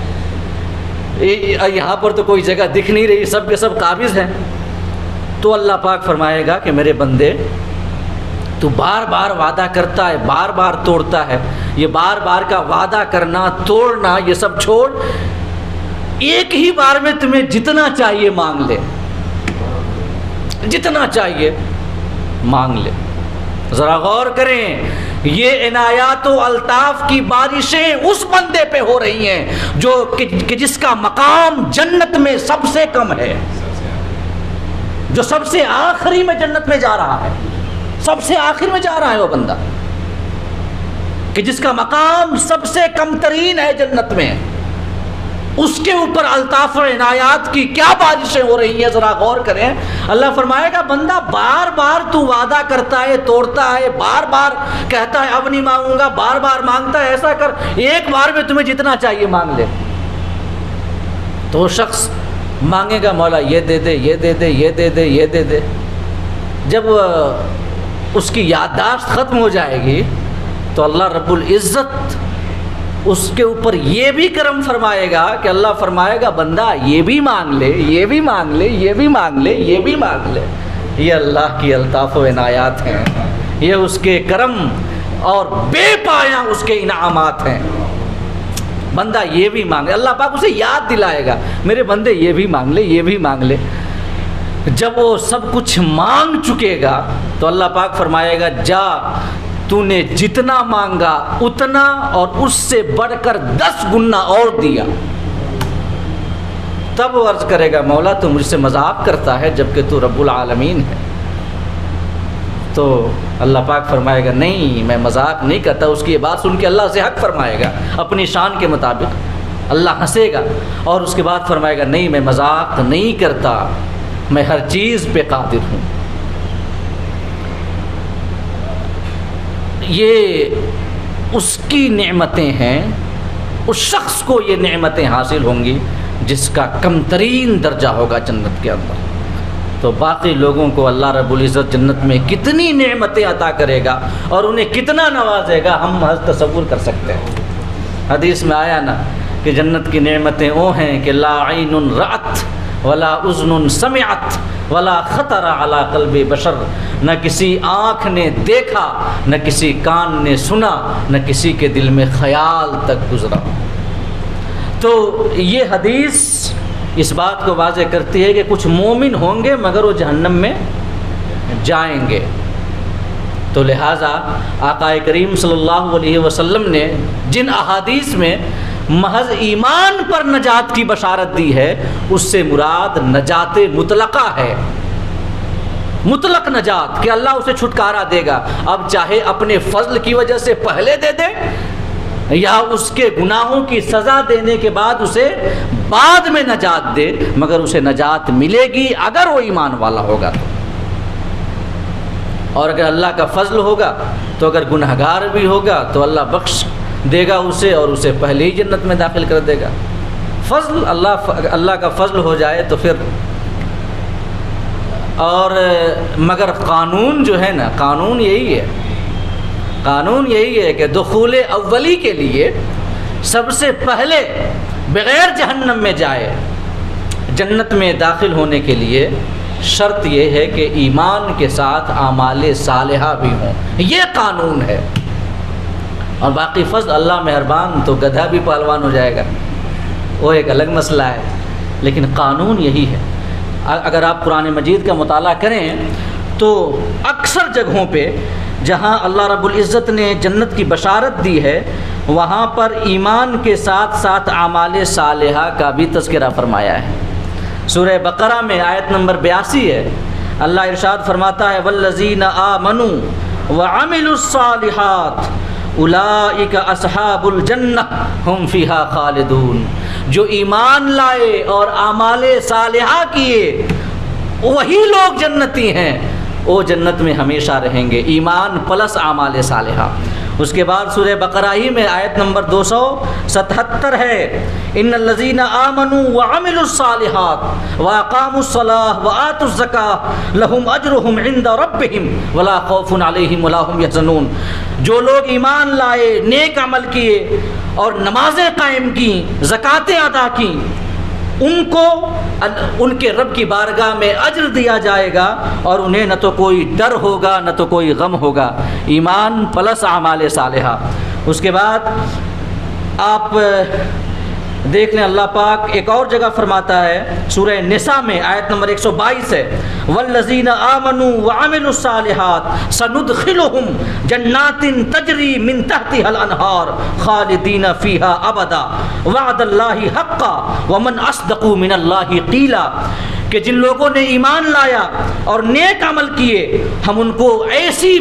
यहाँ पर तो कोई जगह दिख नहीं रही, सब के सब काबिज़ हैं। तो अल्लाह पाक फरमाएगा कि मेरे बंदे तू बार बार वादा करता है, बार बार तोड़ता है, ये बार बार का वादा करना तोड़ना ये सब छोड़, एक ही बार में तुम्हें जितना चाहिए मांग ले, जितना चाहिए मांग ले। ज़रा गौर करें, ये इनायात व अल्ताफ़ की बारिशें उस बंदे पे हो रही हैं जो कि जिसका मकाम जन्नत में सबसे कम है, जो सबसे आखिरी में जन्नत में जा रहा है, सबसे आखिर में जा रहा है वो बंदा, कि जिसका मकाम सबसे कम तरीन है जन्नत में, उसके ऊपर अल्ताफ़ और इनायात की क्या बारिशें हो रही हैं। ज़रा गौर करें, अल्लाह फरमाएगा, बंदा बार बार तू वादा करता है, तोड़ता है, बार बार कहता है अब नहीं मांगूंगा, बार बार मांगता है, ऐसा कर, एक बार में तुम्हें जितना चाहिए मांग ले। तो वो शख्स मांगेगा, मौला ये दे दे, ये दे दे, ये दे दे, ये दे दे। जब उसकी याददाश्त ख़त्म हो जाएगी तो अल्लाह रब्बुल इज़्ज़त उसके ऊपर ये भी करम फरमाएगा कि अल्लाह फरमाएगा, बंदा ये भी मांग ले, ये भी मांग ले, ये भी मांग ले, ये भी मांग ले। ये अल्लाह की अल्ताफ़ व इनायात हैं, ये उसके करम और बेपाया उसके इनामात हैं। बंदा ये भी मांगे, अल्लाह पाक उसे याद दिलाएगा, मेरे बंदे ये भी मांग ले, ये भी मांग ले। जब वो सब कुछ मांग चुकेगा तो अल्लाह पाक फरमाएगा, जा तूने जितना मांगा उतना और उससे बढ़कर 10 गुना और दिया। तब वो अर्ज़ करेगा, मौला तू मुझसे मजाक करता है जबकि तू रब्बुल आलमीन है। तो अल्लाह पाक फरमाएगा, नहीं मैं मजाक नहीं करता। उसकी ये बात सुन के अल्लाह से हक फरमाएगा अपनी शान के मुताबिक, अल्लाह हंसेगा और उसके बाद फरमाएगा, नहीं मैं मजाक नहीं करता, मैं हर चीज़ पे कादिर हूँ। ये उसकी नेमतें हैं, उस शख्स को ये नेमतें हासिल होंगी जिसका कम तरीन दर्जा होगा जन्नत के अंदर। तो बाकी लोगों को अल्लाह रब्बुल इज़्ज़त जन्नत में कितनी नेमतें अता करेगा और उन्हें कितना नवाजेगा, हम महज़ तसव्वुर कर सकते हैं। हदीस में आया ना कि जन्नत की नेमतें वो हैं कि ला ऐनुन रअत वला उज़्नुन समिअत वला खतर अला क़ल्बि बशर, न किसी आँख ने देखा, न किसी कान ने सुना, न किसी के दिल में ख़याल तक गुज़रा। तो ये हदीस इस बात को वाज़ेह करती है कि कुछ मोमिन होंगे मगर वो जहन्नम में जाएंगे। तो लिहाजा आक़ाए करीम सल्लल्लाहु अलैहि वसल्लम ने जिन अहादीस में महज ईमान पर नजात की बशारत दी है, उससे मुराद नजात मुतलक़ा है, मुतलक नजात कि अल्लाह उसे छुटकारा देगा। अब चाहे अपने फजल की वजह से पहले दे दे या उसके गुनाहों की सज़ा देने के बाद उसे बाद में नजात दे, मगर उसे नजात मिलेगी अगर वो ईमान वाला होगा तो। और अगर अल्लाह का फजल होगा तो अगर गुनहगार भी होगा तो अल्लाह बख्श देगा उसे और उसे पहले ही जन्नत में दाखिल कर देगा। फजल अल्लाह का फजल हो जाए तो फिर। और मगर कानून जो है ना, कानून यही है, कानून यही है कि दुखूल अव्वली के लिए सबसे पहले बग़ैर जहन्नम में जाए, जन्नत में दाखिल होने के लिए शर्त यह है कि ईमान के साथ आमाले सालिहा भी हों। ये कानून है। और बाकी फज़ल अल्लाह मेहरबान तो गधा भी पहलवान हो जाएगा, वो एक अलग मसला है, लेकिन कानून यही है। अगर आप कुरान मजीद का मुताला करें तो अक्सर जगहों पे जहाँ अल्लाह रब्बुल इज़्ज़त ने जन्नत की बशारत दी है, वहाँ पर ईमान के साथ साथ आमाले सालिहा का भी तज़किरा फरमाया है। सूरह बकरा में आयत नंबर 82 है, अल्लाह इरशाद फरमाता है वल्लज़ीना आमनू व अमिलुस्सालिहात उलाइका अस्हाबुल जन्नह हुम फ़ीहा खालिदून। जो ईमान लाए और आमाले सालिहा किए वही लोग जन्नती हैं, वो जन्नत में हमेशा रहेंगे। ईमान प्लस आमाले सालिहा। उसके बाद सूरह बकरा ही में आयत नंबर 277 है, इन्नल्लज़ीना आमनू व अमिलुस्सालिहात व अक़ामुस्सलाह व आतुज़्ज़काह लहुम अज्रुहुम इंदा रब्बिहिम वला खौफुन अलैहिम वला हुम यहज़नून। जो लोग ईमान लाए, नेक अमल किए और नमाज़ें कायम की, ज़कातें अदा की, उनको उनके रब की बारगाह में अज्र दिया जाएगा और उन्हें न तो कोई डर होगा न तो कोई गम होगा। ईमान प्लस आमाले सालिहा। उसके बाद आप देख लें, अल्लाह पाक एक और जगह फरमाता है सूरह निसा में आयत नंबर 122 है, वल्लज़ीना आमनू व अमिलुस्सालिहात सनुदखिलुहुम जन्नातिन तजरी मिन तहतिहल अनहार खालिदीना फ़ीहा अबदा वअदल्लाहि हक़्क़ा व मन अस्दक़ु मिनल्लाहि क़ीला। कि जिन लोगों ने ईमान लाया और नेक अमल किए, हम उनको ऐसी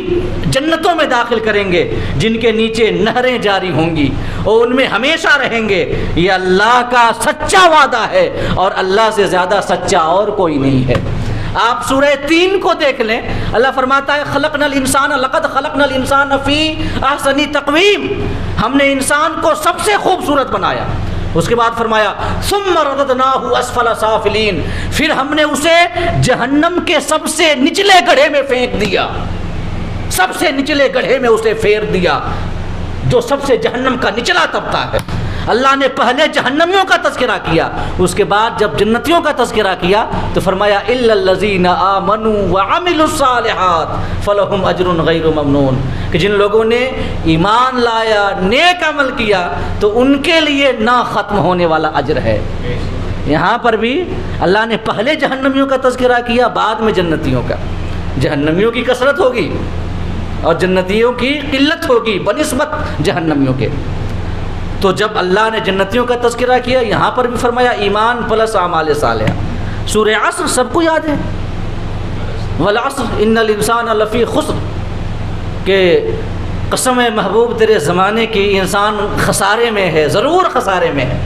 जन्नतों में दाखिल करेंगे जिनके नीचे नहरें जारी होंगी और उनमें हमेशा रहेंगे। ये अल्लाह का सच्चा वादा है और अल्लाह से ज़्यादा सच्चा और कोई नहीं है। आप सूरह 3 को देख लें, अल्लाह फरमाता है खलक़नल इंसान लक़द खलक़नल इंसान फ़ी अहसनी तक़वीम। हमने इंसान को सबसे खूबसूरत बनाया। उसके बाद फरमाया सुम्मा रददनाहु अस्फला साफिलीन, फिर हमने उसे जहन्नम के सबसे निचले गड्ढे में फेंक दिया, सबसे निचले गड्ढे में उसे फेर दिया, जो सबसे जहन्नम का निचला तबका है। अल्लाह ने पहले जहन्नमियों का तज़किरा किया, उसके बाद जब जन्नतियों का तज़किरा किया तो फरमाया इल्लल्लज़ीना आमनू व अमिलुस्सालिहात फ़लहुम अज्रुन गैरु ममनून। कि जिन लोगों ने ईमान लाया, नेक अमल किया, तो उनके लिए ना ख़त्म होने वाला अज्र है। यहाँ पर भी अल्लाह ने पहले जहन्नमियों का तज़किरा किया, बाद में जन्नतियों का। जहन्नमियों की कसरत होगी और जन्नतियों की किल्लत होगी बनिस्बत जहन्नमियों के। तो जब अल्लाह ने जन्नतियों का तज़किरा किया, यहाँ पर भी फरमाया ईमान प्लस आमाले सालिहा। सूरह अस्र सबको याद है, वल अस्र इन्नल इंसान लफ़ी खुस्र, के कसम है महबूब तेरे ज़माने की इंसान खसारे में है, ज़रूर खसारे में है।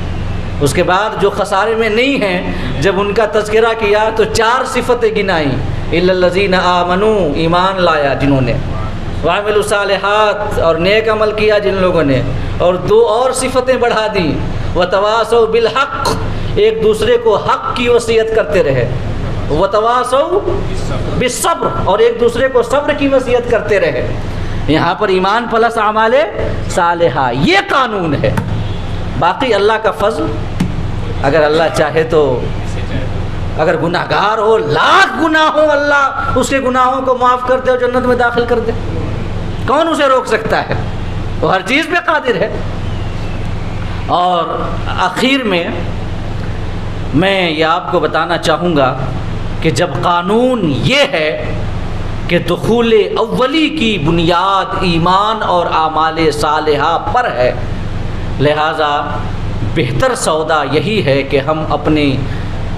उसके बाद जो खसारे में नहीं हैं, जब उनका तज़किरा किया तो 4 सिफ़तें गिनाई, इल्लल्लज़ीना आमनू, ईमान लाया जिन्होंने, वामिलुस्सालिहात, और नेक अमल किया जिन लोगों ने, और 2 और सिफ़तें बढ़ा दी, वतवासौ बिल हक़, एक दूसरे को हक़ की वसीयत करते रहे, वतवासौ बिस्सब्र, और एक दूसरे को सब्र की वसीयत करते रहे। यहाँ पर ईमान प्लस आमाले सालिहा, ये कानून है। बाकी अल्लाह का फज़ल, अगर अल्लाह चाहे तो अगर गुनाहगार हो, लाख गुनाह हो, अल्लाह उसके गुनाहों को माफ़ कर दे और जन्नत में दाखिल कर दे। कौन उसे रोक सकता है? वो हर चीज़ पे कादिर है। और आखिर में मैं ये आपको बताना चाहूँगा कि जब कानून ये है कि दुखूल अव्वली की बुनियाद ईमान और आमाल सालिहा पर है, लिहाजा बेहतर सौदा यही है कि हम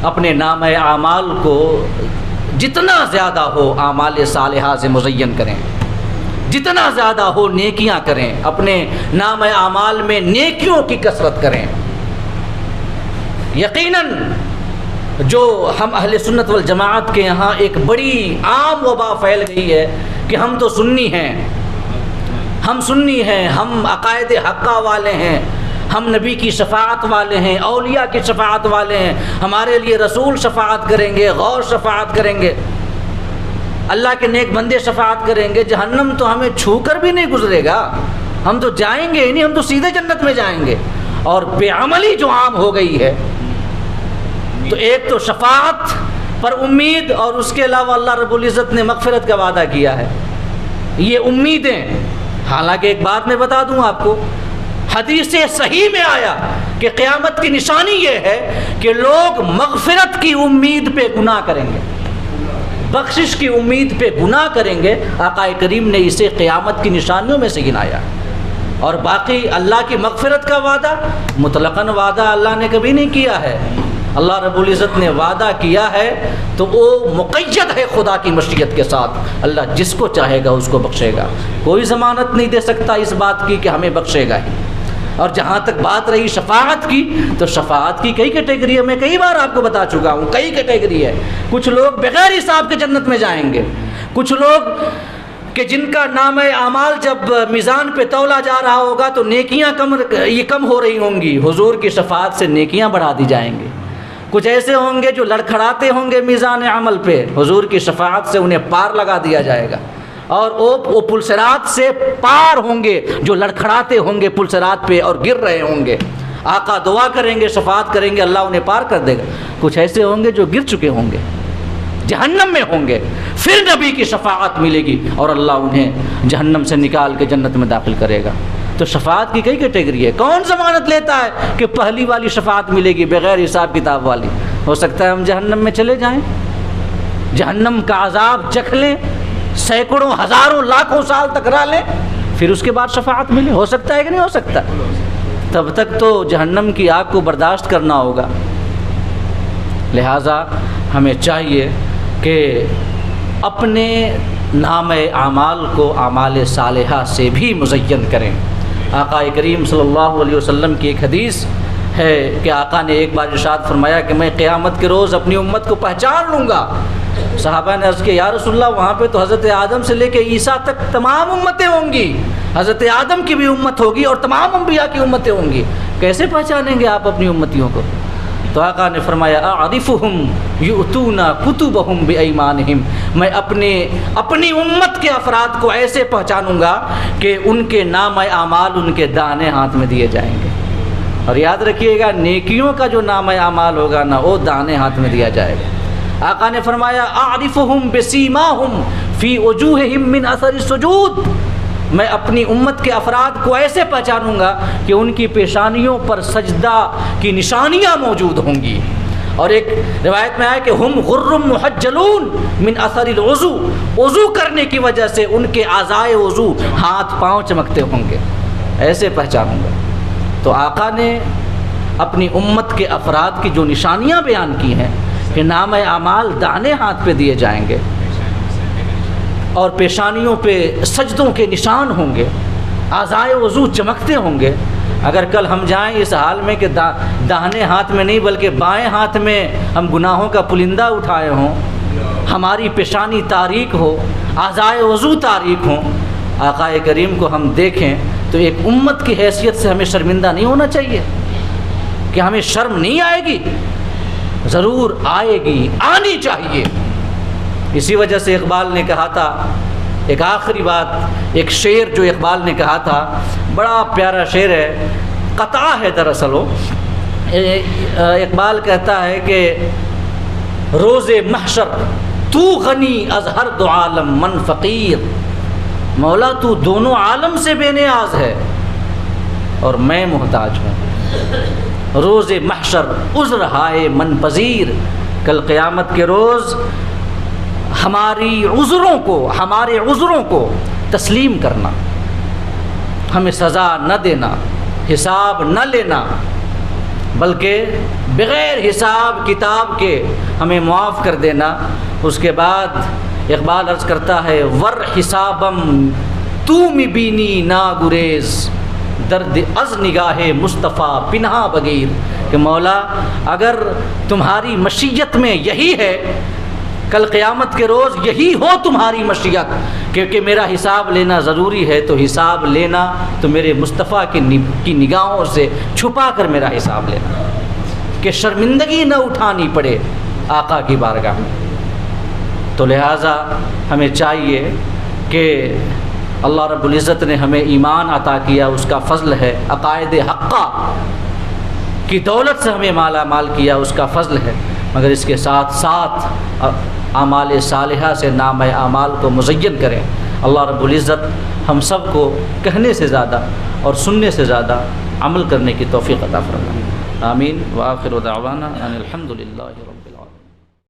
अपने नाम आमाल को जितना ज़्यादा हो आमाल सालिहा से मुज़य्यन करें, जितना ज़्यादा हो नेकियां करें, अपने नाम आमाल में नेकियों की कसरत करें। यकीनन जो हम अहले सुन्नत वल जमाअत के यहाँ एक बड़ी आम वबा फैल गई है कि हम तो सुन्नी हैं, हम सुन्नी हैं, हम अकायद हक्का वाले हैं, हम नबी की शफाअत वाले हैं, औलिया की शफाअत वाले हैं, हमारे लिए रसूल शफाअत करेंगे, गौर शफाअत करेंगे, अल्लाह के नेक बंदे शफाअत करेंगे, जहन्नम तो हमें छू कर भी नहीं गुजरेगा, हम तो जाएंगे ही नहीं, हम तो सीधे जन्नत में जाएंगे। और बेअमली जो आम हो गई है, तो एक तो शफाअत पर उम्मीद और उसके अलावा अल्लाह रब्बुल इज़्ज़त ने मग़फ़िरत का वादा किया है, ये उम्मीदें। हालांकि एक बात मैं बता दूं आपको, हदीस सही में आया कि क़यामत की निशानी ये है कि लोग मग़फ़िरत की उम्मीद पे गुनाह करेंगे, बख्शिश की उम्मीद पे गुनाह करेंगे। आक़ाए करीम ने इसे क़यामत की निशानियों में से गिनाया। और बाकी अल्लाह की मग़फ़िरत का वादा मुतलक़न वादा अल्लाह ने कभी नहीं किया है। अल्लाह रब्बुल इज़्ज़त ने वादा किया है तो वो मुक़य्यद है खुदा की मशीयत के साथ। अल्लाह जिसको चाहेगा उसको बख्शेगा, कोई ज़मानत नहीं दे सकता इस बात की कि हमें बख्शेगा ही। और जहाँ तक बात रही शफाअत की, तो शफाअत की कई कैटेगरी है, मैं कई बार आपको बता चुका हूँ, कई कैटेगरी है। कुछ लोग बग़ैर हिसाब के जन्नत में जाएंगे, कुछ लोग कि जिनका नाम आमाल जब मीज़ान पे तौला जा रहा होगा तो नेकियां कम हो रही होंगी, हुजूर की शफाअत से नेकियां बढ़ा दी जाएंगी। कुछ ऐसे होंगे जो लड़खड़ाते होंगे मीज़ान अमल पे, हुजूर की शफाअत से उन्हें पार लगा दिया जाएगा। और वो पुलसरात से पार होंगे जो लड़खड़ाते होंगे पुलसरात पे और गिर रहे होंगे, आका दुआ करेंगे, शफाअत करेंगे, अल्लाह उन्हें पार कर देगा। कुछ ऐसे होंगे जो गिर चुके होंगे, जहन्नम में होंगे, फिर नबी की शफाअत मिलेगी और अल्लाह उन्हें जहन्नम से निकाल के जन्नत में दाखिल करेगा। तो शफाअत की कई कैटेगरी है। कौन ज़मानत लेता है कि पहली वाली शफाअत मिलेगी बग़ैर हिसाब किताब वाली? हो सकता है हम जहन्नम में चले जाएं, जहन्नम का अज़ाब चख लें, सैकड़ों हज़ारों लाखों साल तक रह लें, फिर उसके बाद शफाअत मिले। हो सकता है कि नहीं हो सकता? तब तक तो जहन्नम की आग को बर्दाश्त करना होगा। लिहाजा हमें चाहिए कि अपने नाम आमाल को आमाल सालिहा से भी मुज़य्यन करें। आक़ा करीम सल्लल्लाहु अलैहि वसल्लम की एक हदीस है कि आका ने एक बार इरशाद फरमाया कि मैं क़यामत के रोज़ अपनी उम्मत को पहचान लूँगा। सहाबा ने अर्ज़ किया, या रसूलल्लाह, वहाँ पे तो हज़रत आदम से लेके ईसा तक तमाम उम्मतें होंगी, हज़रत आदम की भी उम्मत होगी और तमाम अंबिया की उम्मतें होंगी, कैसे पहचानेंगे आप अपनी उम्मतियों को? तो आका ने फरमाया, आरिफुहुम युतूना कुतुबहुम बिअयमानिहिम, मैं अपनी उम्मत के अफराद को ऐसे पहचानूँगा कि उनके नाम आमाल उनके दाने हाथ में दिए जाएंगे। और याद रखिएगा, नेकियों का जो नाम आमाल होगा ना, वो दाने हाथ में दिया जाएगा। आका ने फरमाया, आरिफुहुम बिसीमाहुम फ़ी वजूहिहिम मिन असरि सुजूद, मैं अपनी उम्मत के अफराद को ऐसे पहचानूँगा कि उनकी पेशानियों पर सजदा की निशानियाँ मौजूद होंगी। और एक रिवायत में आया कि हम गुर्रुम मुहज्जलून मिन असरिल वज़ू, वज़ू करने की वजह से उनके आज़ाए वज़ू, हाथ पाँव चमकते होंगे, ऐसे पहचानूँगा। तो आका ने अपनी उम्मत के अफराद की जो निशानियाँ बयान की हैं कि नाम आमाल दाने हाथ पे दिए जाएंगे और पेशानियों पे सजदों के निशान होंगे, आज़ाए वज़ू चमकते होंगे। अगर कल हम जाएं इस हाल में कि दाहिने हाथ में नहीं बल्कि बाएं हाथ में हम गुनाहों का पुलिंदा उठाए हों, हमारी पेशानी तारीक हो, आज़ाए वज़ू तारीक हों, आक़ाए करीम को हम देखें तो एक उम्मत की हैसियत से हमें शर्मिंदा नहीं होना चाहिए कि हमें शर्म नहीं आएगी, ज़रूर आएगी, आनी चाहिए। इसी वजह से इक़बाल ने कहा था, एक आखिरी बात, एक शेर जो इक़बाल ने कहा था, बड़ा प्यारा शेर है, क़ता है दरअसल वो। इक़बाल कहता है कि रोज़े महशर तू गनी अज़ हर दो आलम मन फ़कीर, मौला तू दोनों आलम से बेनियाज है और मैं मोहताज हूँ। रोज़े महशर उज़्र हाय मन पज़ीर, कल क़यामत के रोज़ हमारे उज़्रों को तस्लीम करना, हमें सज़ा न देना, हिसाब न लेना, बल्कि बग़ैर हिसाब किताब के हमें माफ़ कर देना। उसके बाद इक़बाल अर्ज़ करता है वर हिसाबम तू मिबीनी ना गुरेज़, दर्द अज़ निगाहे मुस्तफ़ा पिन्हा बगीर, कि मौला अगर तुम्हारी मशीयत में यही है, कल क़यामत के रोज़ यही हो तुम्हारी मशीयत, क्योंकि मेरा हिसाब लेना ज़रूरी है, तो हिसाब लेना तो मेरे मुस्तफ़ा की निगाहों से छुपा कर मेरा हिसाब लेना, कि शर्मिंदगी न उठानी पड़े आका की बारगाह में। तो लिहाजा हमें चाहिए कि अल्लाह रब्बुल इज़्ज़त ने हमें ईमान अता किया, उसका फ़ज़ल है, अक़ायद हक़्क़ा की दौलत से हमें माला माल किया, उसका फ़ज़ल है, मगर इसके साथ साथ आमाल सालिहा से नाम आमाल को मुज़य्यन करें। अल्लाह रब्बुल इज़्ज़त हम सब को कहने से ज़्यादा और सुनने से ज़्यादा अमल करने की तौफ़ीक़ अता फ़रमाए। आमीन व आखिर दावाना अनिल हम्दुलिल्लाहि रब्बिल आलमीन।